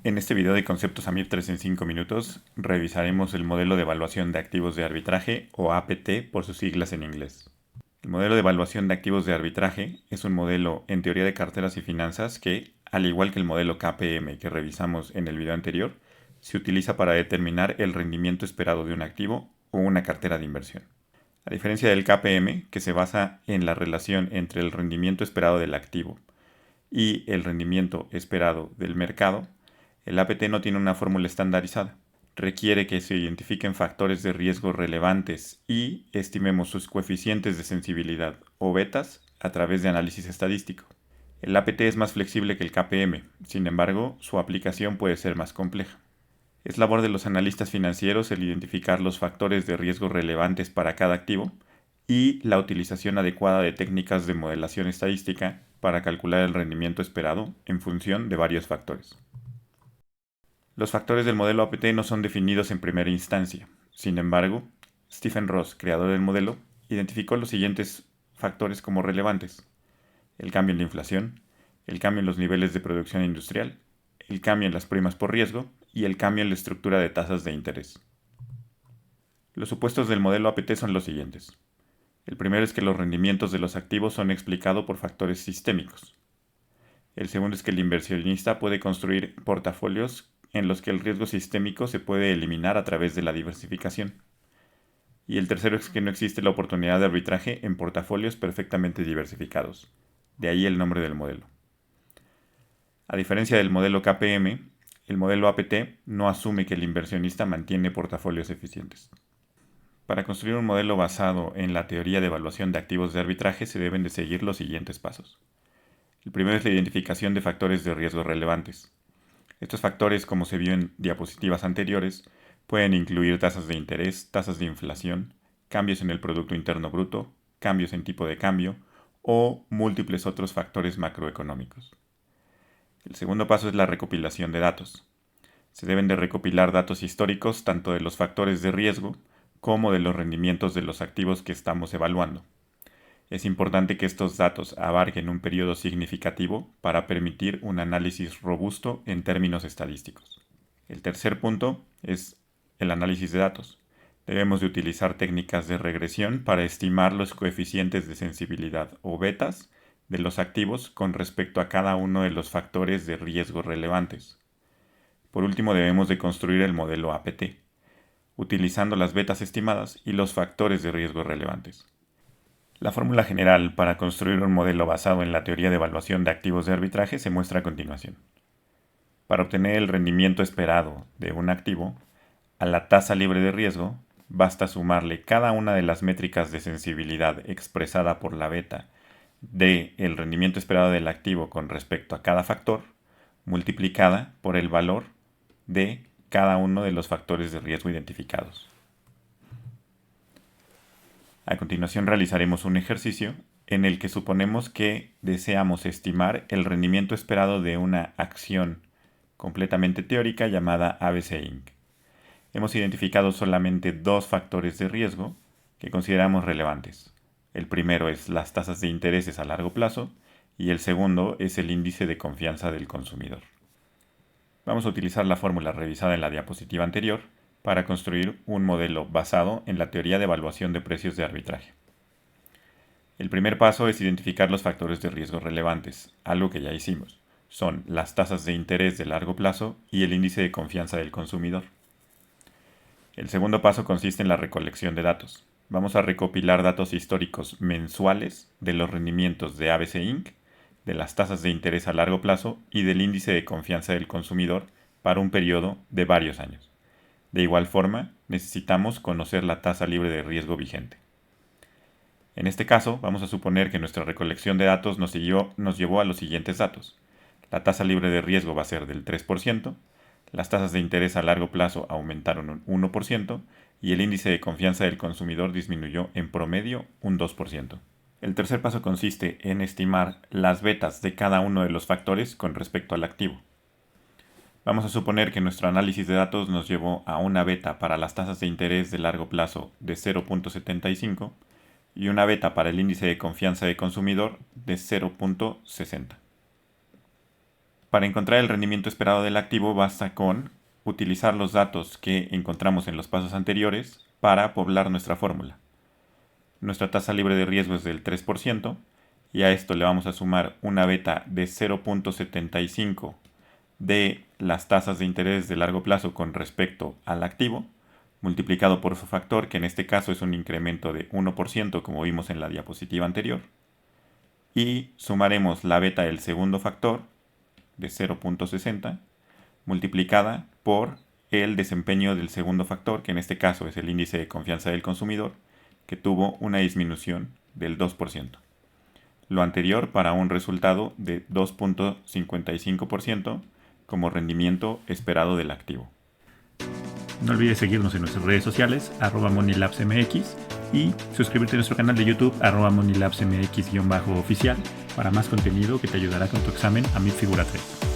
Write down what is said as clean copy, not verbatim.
En este video de Conceptos AMIR 3 en 5 minutos, revisaremos el modelo de evaluación de activos de arbitraje, o APT por sus siglas en inglés. El modelo de evaluación de activos de arbitraje es un modelo en teoría de carteras y finanzas que, al igual que el modelo KPM que revisamos en el video anterior, se utiliza para determinar el rendimiento esperado de un activo o una cartera de inversión. A diferencia del KPM, que se basa en la relación entre el rendimiento esperado del activo y el rendimiento esperado del mercado, el APT no tiene una fórmula estandarizada. Requiere que se identifiquen factores de riesgo relevantes y estimemos sus coeficientes de sensibilidad o betas a través de análisis estadístico. El APT es más flexible que el KPM, sin embargo, su aplicación puede ser más compleja. Es labor de los analistas financieros el identificar los factores de riesgo relevantes para cada activo y la utilización adecuada de técnicas de modelación estadística para calcular el rendimiento esperado en función de varios factores. Los factores del modelo APT no son definidos en primera instancia. Sin embargo, Stephen Ross, creador del modelo, identificó los siguientes factores como relevantes: el cambio en la inflación, el cambio en los niveles de producción industrial, el cambio en las primas por riesgo y el cambio en la estructura de tasas de interés. Los supuestos del modelo APT son los siguientes. El primero es que los rendimientos de los activos son explicados por factores sistémicos. El segundo es que el inversionista puede construir portafolios en los que el riesgo sistémico se puede eliminar a través de la diversificación. Y el tercero es que no existe la oportunidad de arbitraje en portafolios perfectamente diversificados. De ahí el nombre del modelo. A diferencia del modelo KPM, el modelo APT no asume que el inversionista mantiene portafolios eficientes. Para construir un modelo basado en la teoría de evaluación de activos de arbitraje se deben de seguir los siguientes pasos. El primero es la identificación de factores de riesgo relevantes. Estos factores, como se vio en diapositivas anteriores, pueden incluir tasas de interés, tasas de inflación, cambios en el Producto Interno Bruto, cambios en tipo de cambio o múltiples otros factores macroeconómicos. El segundo paso es la recopilación de datos. Se deben de recopilar datos históricos tanto de los factores de riesgo como de los rendimientos de los activos que estamos evaluando. Es importante que estos datos abarquen un periodo significativo para permitir un análisis robusto en términos estadísticos. El tercer punto es el análisis de datos. Debemos de utilizar técnicas de regresión para estimar los coeficientes de sensibilidad o betas de los activos con respecto a cada uno de los factores de riesgo relevantes. Por último, debemos de construir el modelo APT, utilizando las betas estimadas y los factores de riesgo relevantes. La fórmula general para construir un modelo basado en la teoría de evaluación de activos de arbitraje se muestra a continuación. Para obtener el rendimiento esperado de un activo, a la tasa libre de riesgo, basta sumarle cada una de las métricas de sensibilidad expresada por la beta de el rendimiento esperado del activo con respecto a cada factor, multiplicada por el valor de cada uno de los factores de riesgo identificados. A continuación realizaremos un ejercicio en el que suponemos que deseamos estimar el rendimiento esperado de una acción completamente teórica llamada ABC Inc. Hemos identificado solamente dos factores de riesgo que consideramos relevantes. El primero es las tasas de intereses a largo plazo y el segundo es el índice de confianza del consumidor. Vamos a utilizar la fórmula revisada en la diapositiva anterior para construir un modelo basado en la teoría de evaluación de precios de arbitraje. El primer paso es identificar los factores de riesgo relevantes, algo que ya hicimos. Son las tasas de interés de largo plazo y el índice de confianza del consumidor. El segundo paso consiste en la recolección de datos. Vamos a recopilar datos históricos mensuales de los rendimientos de ABC Inc., de las tasas de interés a largo plazo y del índice de confianza del consumidor para un periodo de varios años. De igual forma, necesitamos conocer la tasa libre de riesgo vigente. En este caso, vamos a suponer que nuestra recolección de datos nos llevó a los siguientes datos. La tasa libre de riesgo va a ser del 3%, las tasas de interés a largo plazo aumentaron un 1% y el índice de confianza del consumidor disminuyó en promedio un 2%. El tercer paso consiste en estimar las betas de cada uno de los factores con respecto al activo. Vamos a suponer que nuestro análisis de datos nos llevó a una beta para las tasas de interés de largo plazo de 0.75 y una beta para el índice de confianza del consumidor de 0.60. Para encontrar el rendimiento esperado del activo basta con utilizar los datos que encontramos en los pasos anteriores para poblar nuestra fórmula. Nuestra tasa libre de riesgo es del 3% y a esto le vamos a sumar una beta de 0.75 de las tasas de interés de largo plazo con respecto al activo, multiplicado por su factor, que en este caso es un incremento de 1%, como vimos en la diapositiva anterior, y sumaremos la beta del segundo factor, de 0.60, multiplicada por el desempeño del segundo factor, que en este caso es el índice de confianza del consumidor, que tuvo una disminución del 2%. Lo anterior para un resultado de 2.55% como rendimiento esperado del activo. No olvides seguirnos en nuestras redes sociales, @MoneyLabsMX, y suscribirte a nuestro canal de YouTube, @MoneyLabsMX_oficial, para más contenido que te ayudará con tu examen AMIT Figura 3.